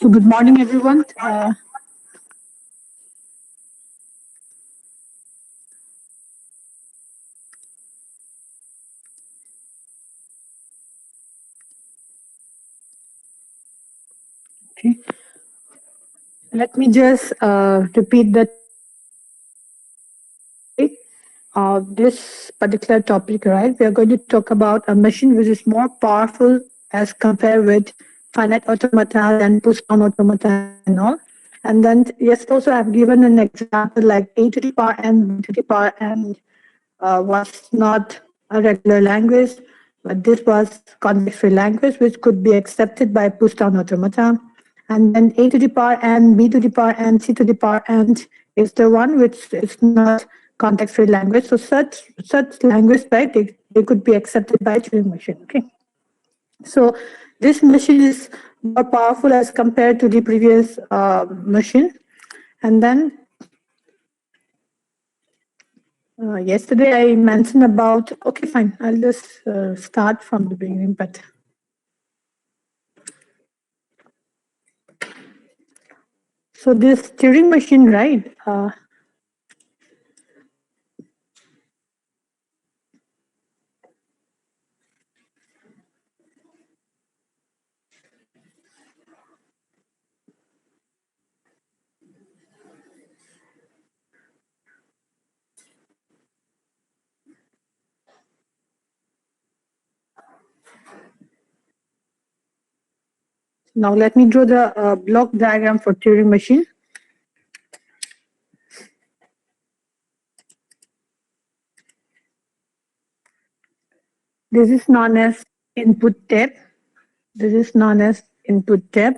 So good morning, everyone. Okay. Let me just repeat the topic of this particular topic, right? We are going to talk about a machine which is more powerful as compared with finite automata and push-down automata and all. And then, yes, also I've given an example like a to the power n, b to the power n was not a regular language, but this was context-free language, which could be accepted by push-down automata. And then a to the power n, b to the power n, c to the power n is the one which is not context-free language. So such language, right, they could be accepted by Turing machine. Okay. So this machine is more powerful as compared to the previous machine. And then yesterday I mentioned about, okay, fine, I'll just start from the beginning. But so this Turing machine, right? Now let me draw the block diagram for Turing machine. This is known as input tape. This is known as input tape.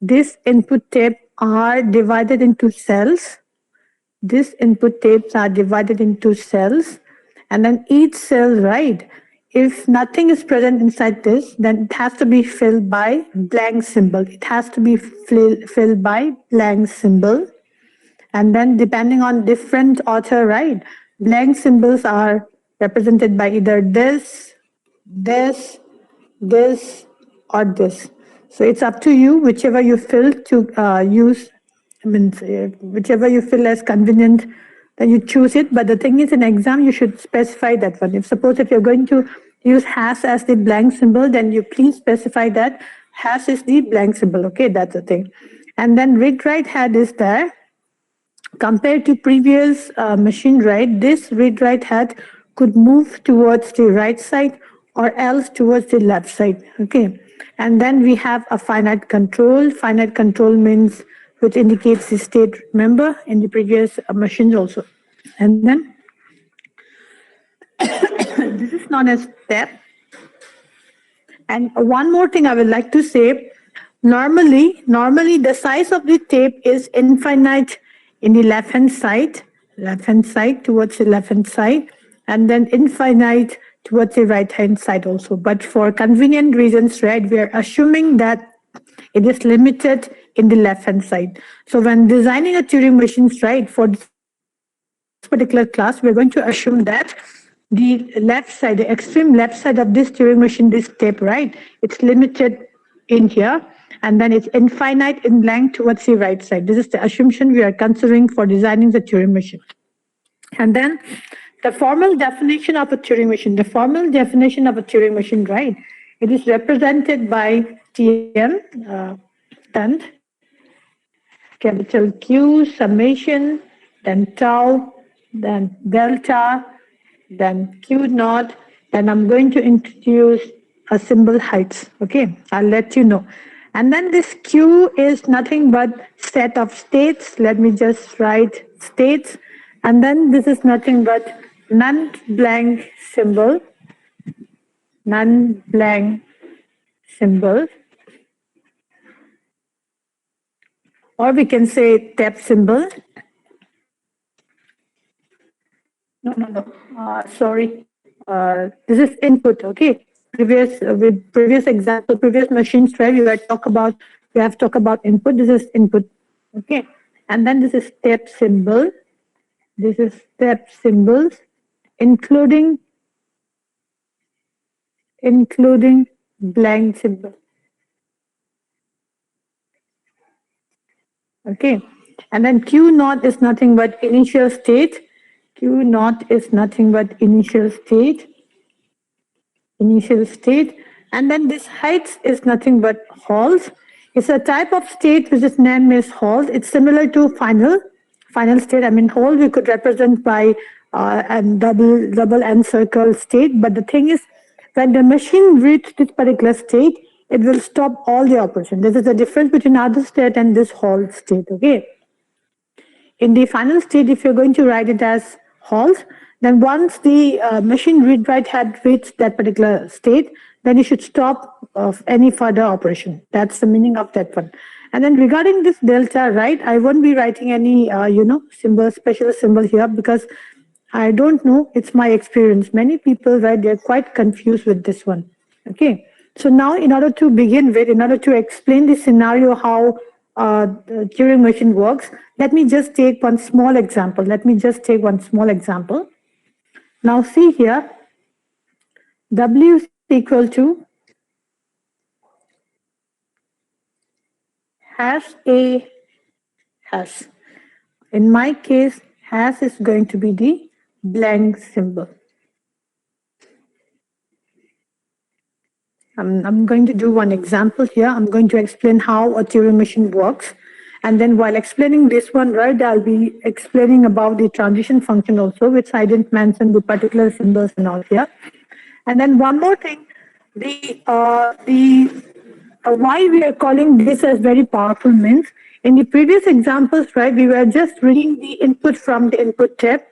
This input tape are divided into cells. These input tapes are divided into cells, and then each cell, right? If nothing is present inside this, then it has to be filled by blank symbol. It has to be filled by blank symbol. And then depending on different author, right, blank symbols are represented by either this, this, or this. So it's up to you, whichever you feel to use. I mean, whichever you feel as convenient, then you choose it. But the thing is, in exam, you should specify that one. If suppose if you're going to use hash as the blank symbol, then you please specify that hash is the blank symbol. Okay, that's the thing. And then read write head is there. Compared to previous machine write, this read write head could move towards the right side or else towards the left side. Okay. And then we have a finite control. Finite control means which indicates the state, remember, in the previous machines also. And then this is known as step. And one more thing I would like to say, normally the size of the tape is infinite in the left hand side towards the left hand side, and then infinite towards the right hand side also. But for convenient reasons, right, we are assuming that it is limited in the left hand side. So when designing a Turing machine, right, for this particular class, we're going to assume that the left side, the extreme left side of this Turing machine, this tape, right, it's limited in here, and then it's infinite in length towards the right side. This is the assumption we are considering for designing the Turing machine. And then the formal definition of a Turing machine, right, it is represented by Tm, and capital Q, summation, then tau, then delta, then Q naught, then I'm going to introduce a symbol heights. Okay, I'll let you know. And then this Q is nothing but set of states. Let me just write states. And then this is nothing but non-blank symbol, non-blank symbol, or we can say tap symbol. No. Sorry. This is input. Okay. With previous example, previous machines, right? We have talked about input. This is input. Okay. And then this is step symbol. This is step symbols, including blank symbol. Okay. And then Q naught is nothing but initial state. Q naught is nothing but initial state. And then this height is nothing but Halls. It's a type of state which is named as Halls. It's similar to final state. I mean, Hall we could represent by and double and circle state. But the thing is, when the machine reaches this particular state, it will stop all the operation. This is the difference between other state and this Hall state. Okay. In the final state, if you're going to write it as halt, then once the machine read write had reached that particular state, then you should stop of any further operation. That's the meaning of that one. And then regarding this delta, right, I won't be writing any, symbol, special symbol here because I don't know. It's my experience. Many people, right, they're quite confused with this one. Okay. So now, in order to begin with, in order to explain the scenario how the Turing machine works, let me just take one small example. Now see here, W is equal to hash A hash. In my case, hash is going to be the blank symbol. I'm going to do one example here. I'm going to explain how a Turing machine works. And then while explaining this one, right, I'll be explaining about the transition function also, which I didn't mention the particular symbols and all here. And then one more thing, why we are calling this as very powerful means, in the previous examples, right, we were just reading the input from the input tab,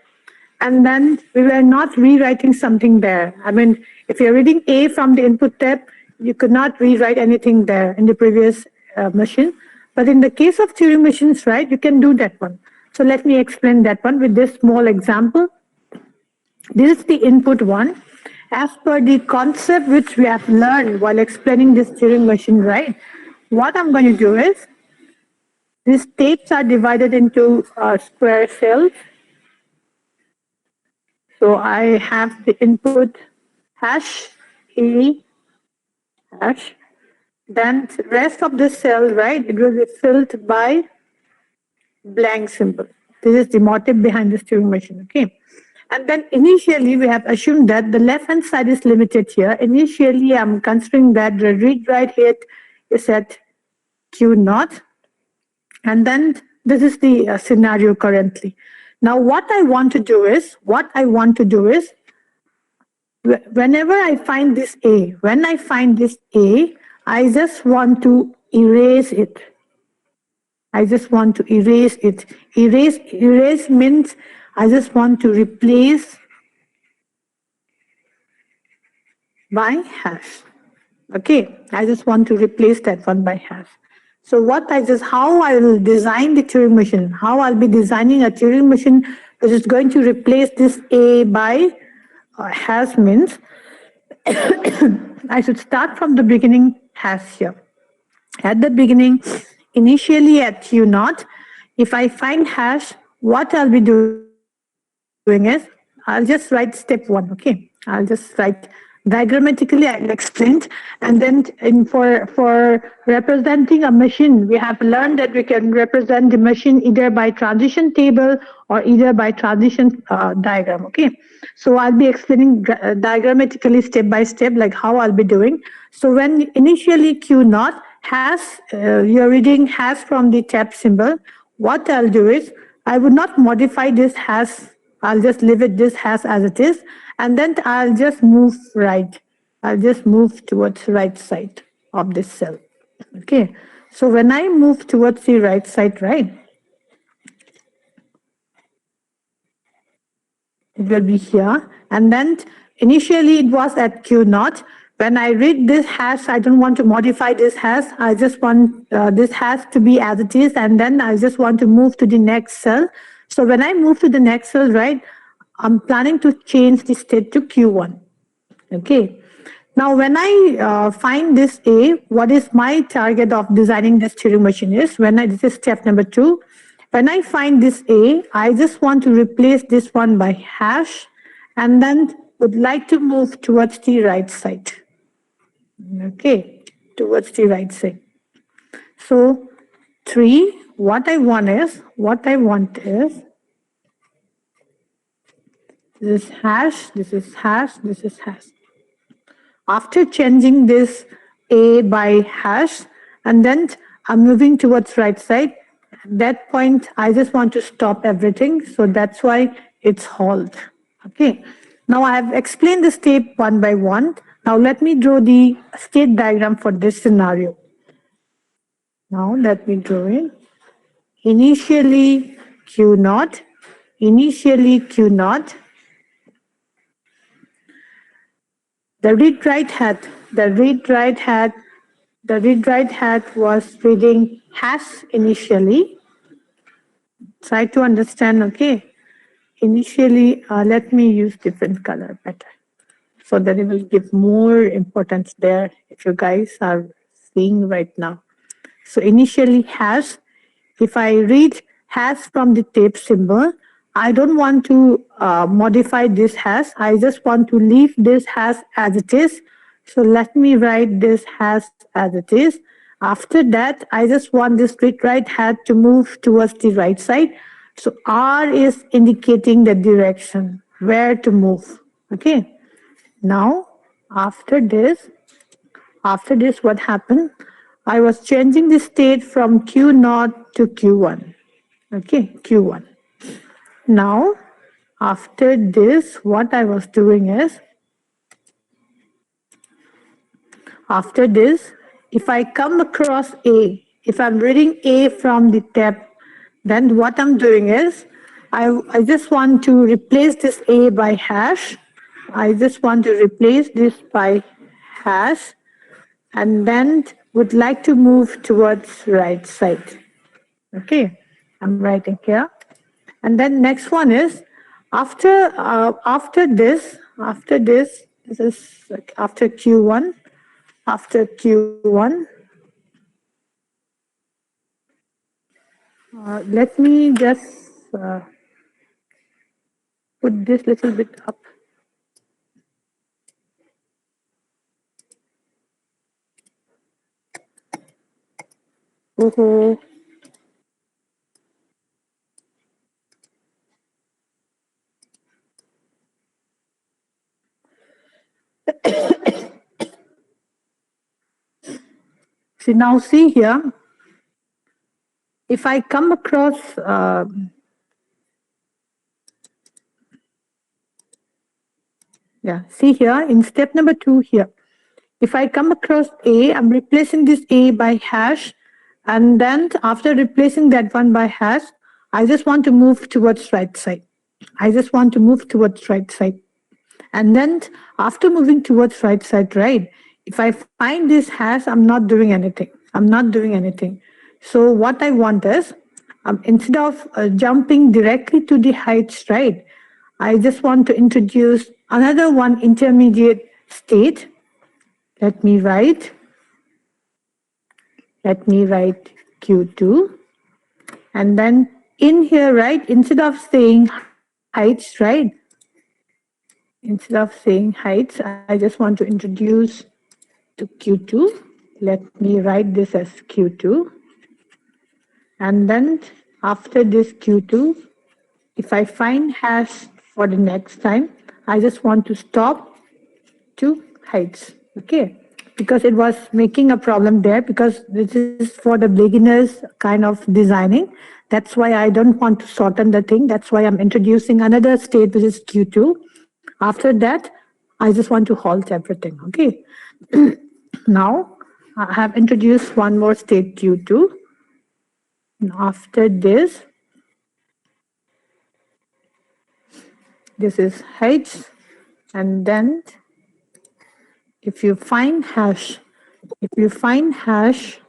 and then we were not rewriting something there. I mean, if you're reading A from the input tab, you could not rewrite anything there in the previous machine. But in the case of Turing machines, right, you can do that one. So let me explain that one with this small example. This is the input one. As per the concept which we have learned while explaining this Turing machine, right, what I'm going to do is, these states are divided into square cells. So I have the input hash A hash. Then the rest of the cell, right, it will be filled by blank symbol. This is the motive behind this Turing machine, okay? And then initially we have assumed that the left-hand side is limited here. Initially, I'm considering that the read-write height is at Q naught. And then this is the scenario currently. Now, what I want to do is, whenever I find this A, I just want to erase it. Erase means I just want to replace by hash. Okay, I just want to replace that one by hash. So how I will design the Turing machine, how I'll be designing a Turing machine which is going to replace this A by hash means I should start from the beginning hash here. At the beginning, initially at Q naught, if I find hash, what I'll be doing is, I'll just write step one, okay? I'll just write diagrammatically, I'll explain. And then for representing a machine, we have learned that we can represent the machine either by transition table or either by transition diagram, okay? So I'll be explaining diagrammatically step by step, like how I'll be doing. So when initially Q naught has, you're reading has from the tab symbol, what I'll do is, I would not modify this has, I'll just leave it this has as it is, and then I'll just move right. I'll just move towards right side of this cell. Okay. So when I move towards the right side, right, it will be here. And then initially it was at Q naught. When I read this hash, I don't want to modify this hash. I just want this hash to be as it is. And then I just want to move to the next cell. So when I move to the next cell, right, I'm planning to change the state to Q1. Okay. Now, when I find this A, what is my target of designing this Turing machine is, this is step number 2. When I find this A, I just want to replace this one by hash and then would like to move towards the right side. Okay, towards the right side. So 3, what I want is, this is hash, this is hash, this is hash. After changing this a by hash, and then I'm moving towards right side, at that point I just want to stop everything, so that's why it's halt. Okay, now I have explained the step one by one. Now let me draw the state diagram for this scenario. Now let me draw it. Initially q naught, initially q naught. The read-write hat, the read-write hat was reading hash initially. Try to understand, okay? Initially, let me use different color better so that it will give more importance there if you guys are seeing right now. So initially hash, if I read hash from the tape symbol, I don't want to modify this hash. I just want to leave this hash as it is. So let me write this hash as it is. After that, I just want this read write hat to move towards the right side. So R is indicating the direction, where to move. Okay. Now, after this, what happened? I was changing the state from Q naught to Q1. Okay, Q1. Now, after this, what I was doing is, after this, if I come across A, if I'm reading A from the tab, then what I'm doing is, I just want to replace this A by hash. I just want to replace this by hash, and then would like to move towards right side. Okay, I'm writing here. And then next one is, after this, this is like after Q1, after Q1. Let me just put this little bit up. Oh, see, now see here, if I come across, yeah, see here in step number 2 here, if I come across A, I'm replacing this A by hash, and then after replacing that one by hash, I just want to move towards right side. I just want to move towards right side. And then after moving towards right side, right, if I find this hash, I'm not doing anything. I'm not doing anything. So what I want is, instead of jumping directly to the heights, right, I just want to introduce another one intermediate state. Let me write Q2. And then in here, right, instead of saying heights, right, instead of saying heights, I just want to introduce to Q2. Let me write this as Q2. And then after this Q2, if I find hash for the next time, I just want to stop to heights. Okay. Because it was making a problem there, because this is for the beginners kind of designing. That's why I don't want to shorten the thing. That's why I'm introducing another state, which is Q2. After that, I just want to halt everything. Okay. Now, I have introduced one more state, Q2. And after this is H. And then if you find hash, if you find hash,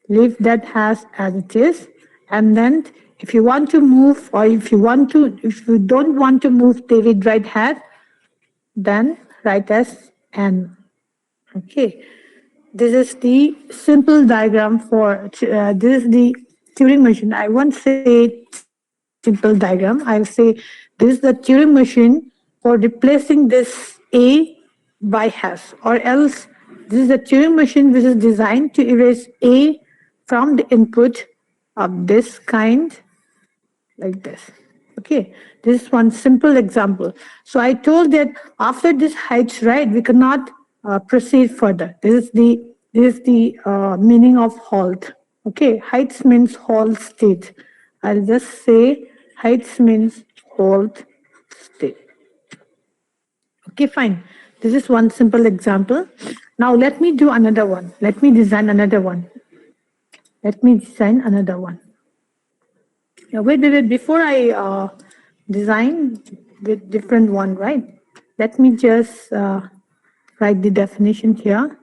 leave that hash as it is. And then if you want to move, or if you don't want to move the read write hash, then write as N. Okay. This is the simple diagram for, this is the Turing machine. I won't say simple diagram. I'll say this is the Turing machine for replacing this A by hash, or else This is a Turing machine which is designed to erase A from the input of this kind, like this. Okay, this is one simple example. So I told that after this heights, right, we cannot proceed further. This is the meaning of halt. Okay, heights means halt state. I'll just say heights means halt state. Okay, fine. This is one simple example. Now let me do another one. Let me design another one. Let me design another one. Yeah, wait. Before I design the different one, right? Let me just write the definition here.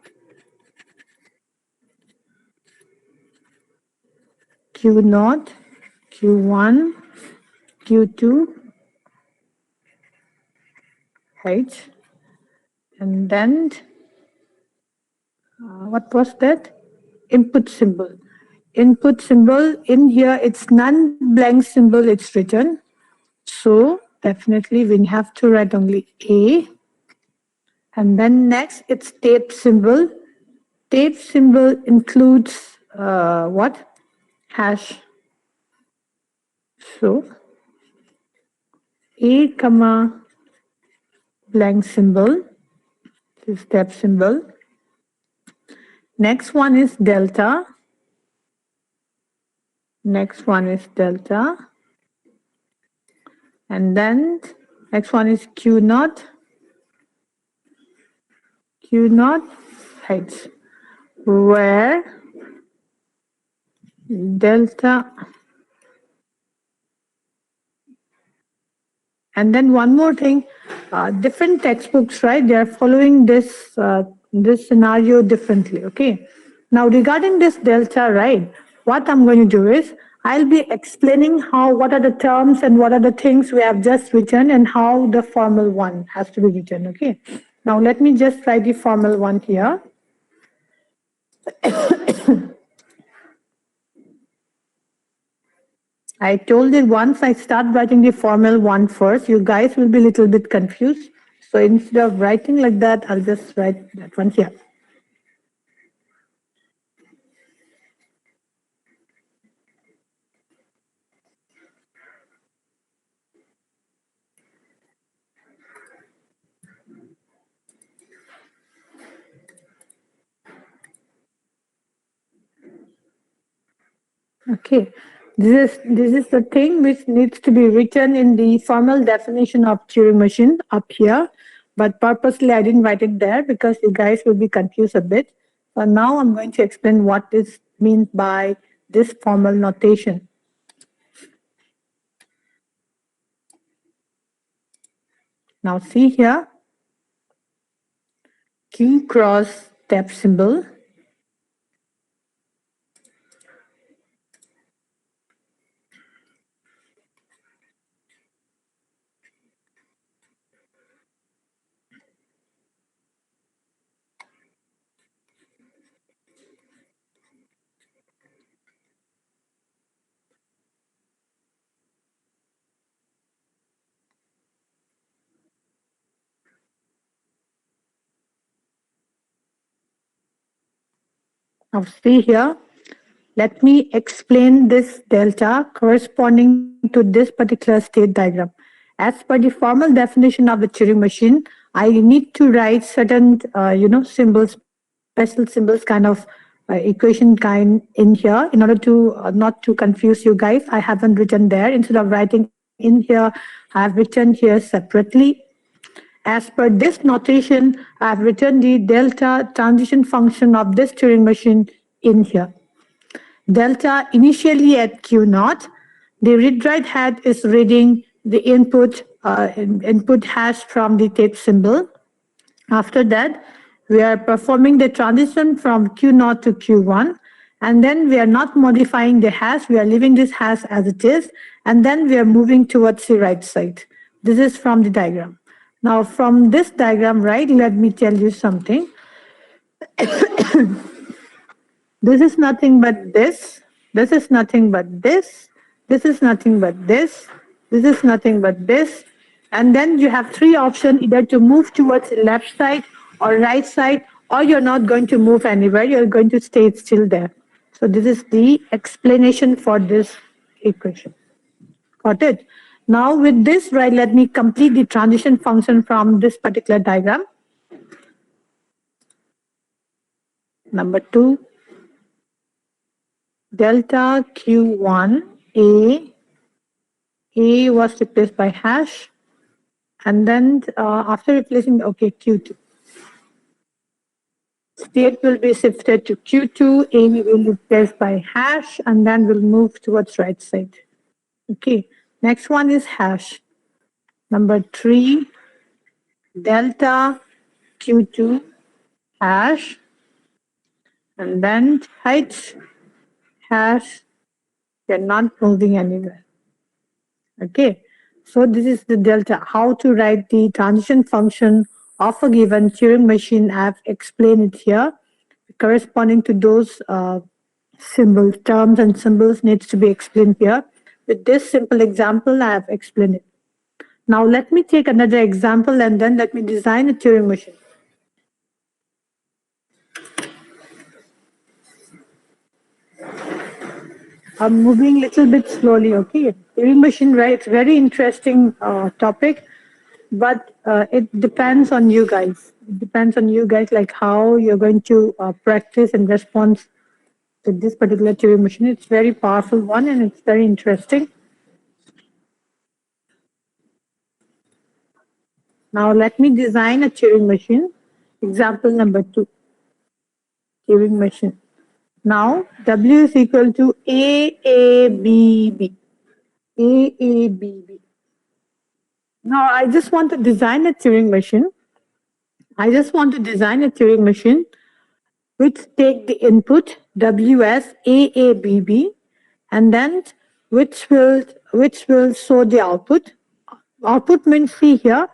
Q naught, Q1, Q2, H, and then what was that? Input symbol. Input symbol in here, it's non-blank symbol, it's written. So definitely we have to write only A. And then next, it's tape symbol. Tape symbol includes what? Hash. So A comma blank symbol, this tape symbol. Next one is delta. Next one is delta. And then next one is Q naught. Q naught H, where delta. And then one more thing, different textbooks, right? They are following this scenario differently. Okay. Now regarding this delta, right? What I'm going to do is I'll be explaining what are the terms and what are the things we have just written and how the formal one has to be written. Okay. Now let me just write the formal one here. I told you once I start writing the formal one first, you guys will be a little bit confused. So instead of writing like that, I'll just write that one here. Okay, this is the thing which needs to be written in the formal definition of Turing machine up here, but purposely I didn't write it there because you guys will be confused a bit. So now I'm going to explain what is meant by this formal notation. Now see here, Q cross step symbol. Now see here, let me explain this delta corresponding to this particular state diagram. As per the formal definition of the Turing machine, I need to write certain, symbols, special symbols kind of equation kind in here in order to not to confuse you guys. I haven't written there. Instead of writing in here, I have written here separately. As per this notation, I have written the delta transition function of this Turing machine in here. Delta initially at Q naught, the read-write head is reading the input hash from the tape symbol. After that, we are performing the transition from Q naught to Q1, and then we are not modifying the hash, we are leaving this hash as it is, and then we are moving towards the right side. This is from the diagram. Now from this diagram, right, let me tell you something. This is nothing but this. This is nothing but this. This is nothing but this. This is nothing but this. And then you have three options, either to move towards the left side or right side or you're not going to move anywhere, you're going to stay still there. So this is the explanation for this equation. Got it? Now with this, right, let me complete the transition function from this particular diagram. Number 2, delta Q1 A was replaced by hash, and then after replacing, okay, Q2. State will be shifted to Q2, A will be replaced by hash, and then we'll move towards right side. Okay, next one is hash. Number 3, delta Q2 hash, and then H hash, they're not moving anywhere. Okay, so this is the delta. How to write the transition function of a given Turing machine, I've explained it here. Corresponding to those symbols, terms and symbols needs to be explained here. With this simple example, I have explained it. Now let me take another example and then let me design a Turing machine. I'm moving a little bit slowly, okay? Turing machine, right? It's very interesting topic, but it depends on you guys. It depends on you guys, like how you're going to practice and respond to this particular Turing machine. It's very powerful one and it's very interesting. Now let me design a Turing machine. Example number 2, Turing machine. Now W is equal to AABB. AABB. Now I just want to design a Turing machine. I just want to design a Turing machine which take the input W as AABB and then which will show the output. Output means see here.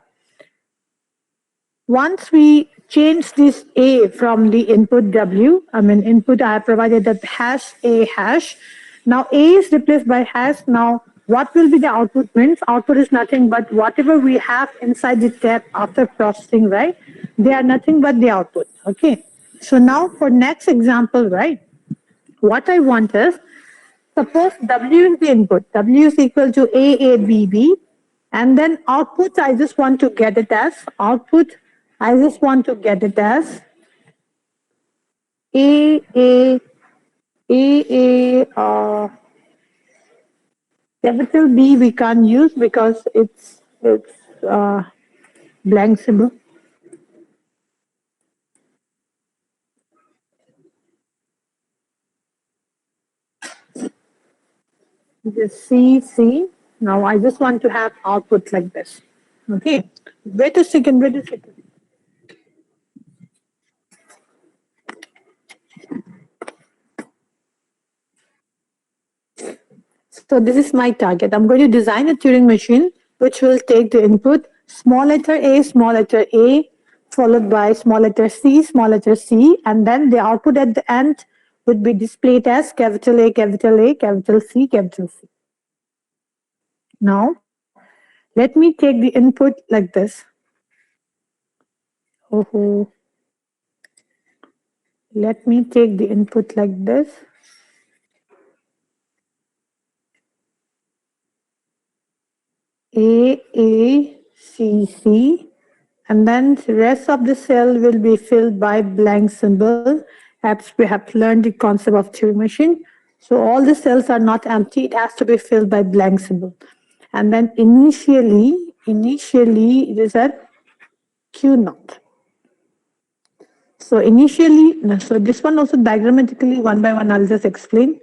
Once we change this A from the input W, input I have provided that hash A hash. Now A is replaced by hash. Now what will be the output means? Output is nothing but whatever we have inside the tab after processing, right? They are nothing but the output, okay? So now for next example, right? What I want is, suppose W is the input. W is equal to AABB. And then output, I just want to get it as output. I just want to get it as A, capital B we can't use because it's blank symbol. This C. Now I just want to have output like this. Okay. Wait a second. So this is my target. I'm going to design a Turing machine which will take the input small letter A, followed by small letter C, and then the output at the end would be displayed as capital A, capital C, capital C. Now, let me take the input like this. Oh, let me take the input like this. C, and then the rest of the cell will be filled by blank symbol. As we have learned the concept of Turing machine. So all the cells are not empty, it has to be filled by blank symbol. And then initially it is at Q0. So so this one also diagrammatically one by one I'll just explain.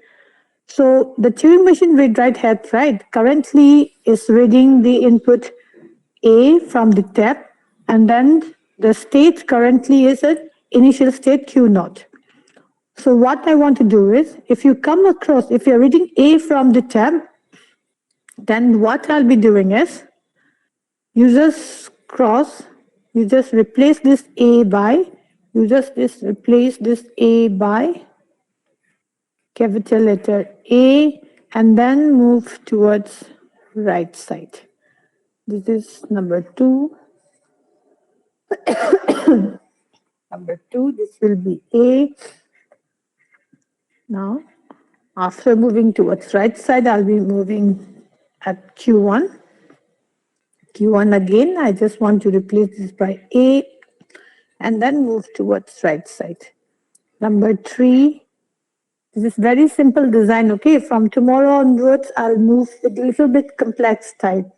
So the Turing machine read write head, right, currently is reading the input A from the tab, and then the state currently is at initial state Q0. So what I want to do is, if you're reading A from the tab, then what I'll be doing is, you just replace this A by, capital letter A, and then move towards right side. This is number 2. Number 2, this will be A. Now, after moving towards right side, I'll be moving at Q1. Q1 again, I just want to replace this by A and then move towards right side. Number 3, this is very simple design, okay? From tomorrow onwards, I'll move with a little bit complex type.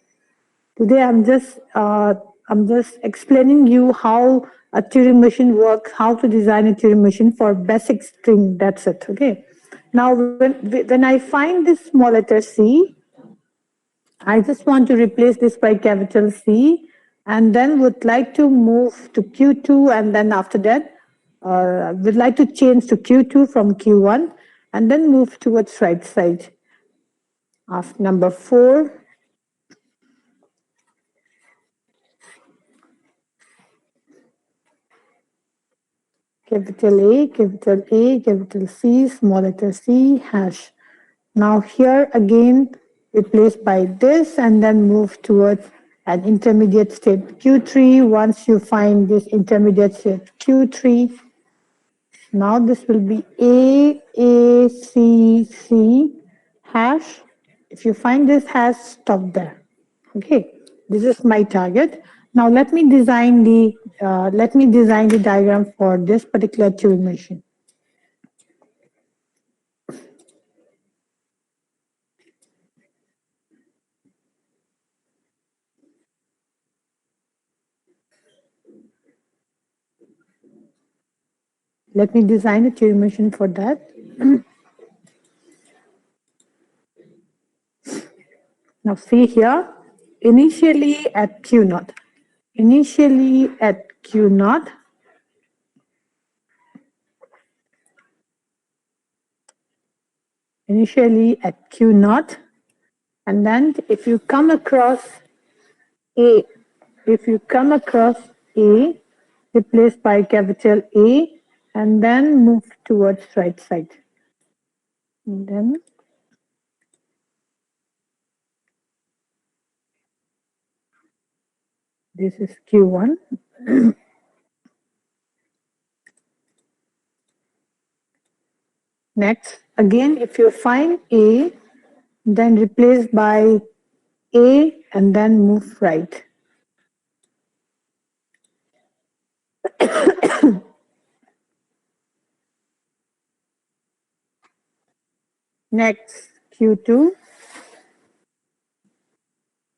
Today, I'm just explaining you how a Turing machine works, how to design a Turing machine for basic string. That's it, okay? Now, when I find this small letter C, I just want to replace this by capital C, and then would like to move to Q2, and then after that, would like to change to Q2 from Q1, and then move towards right side. Of number 4, capital A, capital A, capital C, small letter C, hash. Now here again, replace by this and then move towards an intermediate state Q3. Once you find this intermediate state Q3, now this will be A, C, C, hash. If you find this hash, stop there. Okay, this is my target. Now let me design the diagram for this particular Turing machine. Let me design a Turing machine for that. Now see here, initially at Q naught. Initially at Q naught, initially at Q naught, and then if you come across A, if you come across A, replaced by capital A, and then move towards right side. And then this is Q1. Next, again, if you find A, then replace by A and then move right. Next, Q2.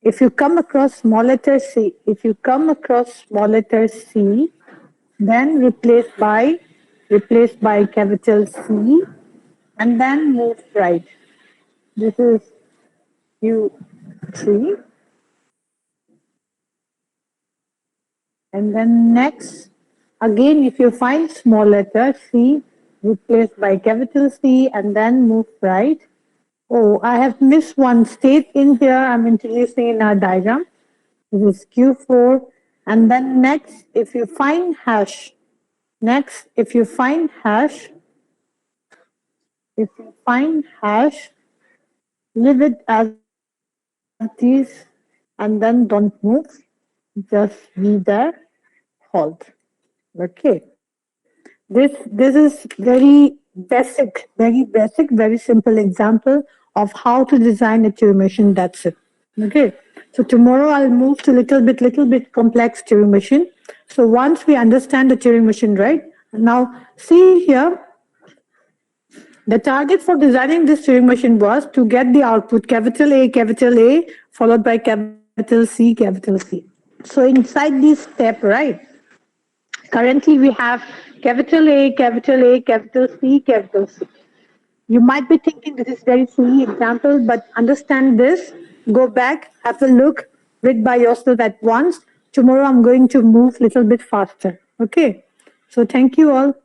If you come across small letter C, if you come across small letter C, then replace by capital C, and then move right. This is Q3. And then next, again, if you find small letter C, replace by capital C, and then move right. Oh, I have missed one state in here. I'm introducing in our diagram. This is Q4. And then next, if you find hash, if you find hash, leave it as is and then don't move. Just be there, hold. Okay. This is very simple example of how to design a Turing machine. That's it. Okay. So tomorrow I'll move to little bit complex Turing machine. So once we understand the Turing machine, right? Now see here, the target for designing this Turing machine was to get the output capital A, followed by capital C, capital C. So inside this step, right? Currently, we have capital A, capital C, capital C. You might be thinking this is very silly example, but understand this. Go back, have a look, read by yourself at once. Tomorrow, I'm going to move a little bit faster. Okay. So thank you all.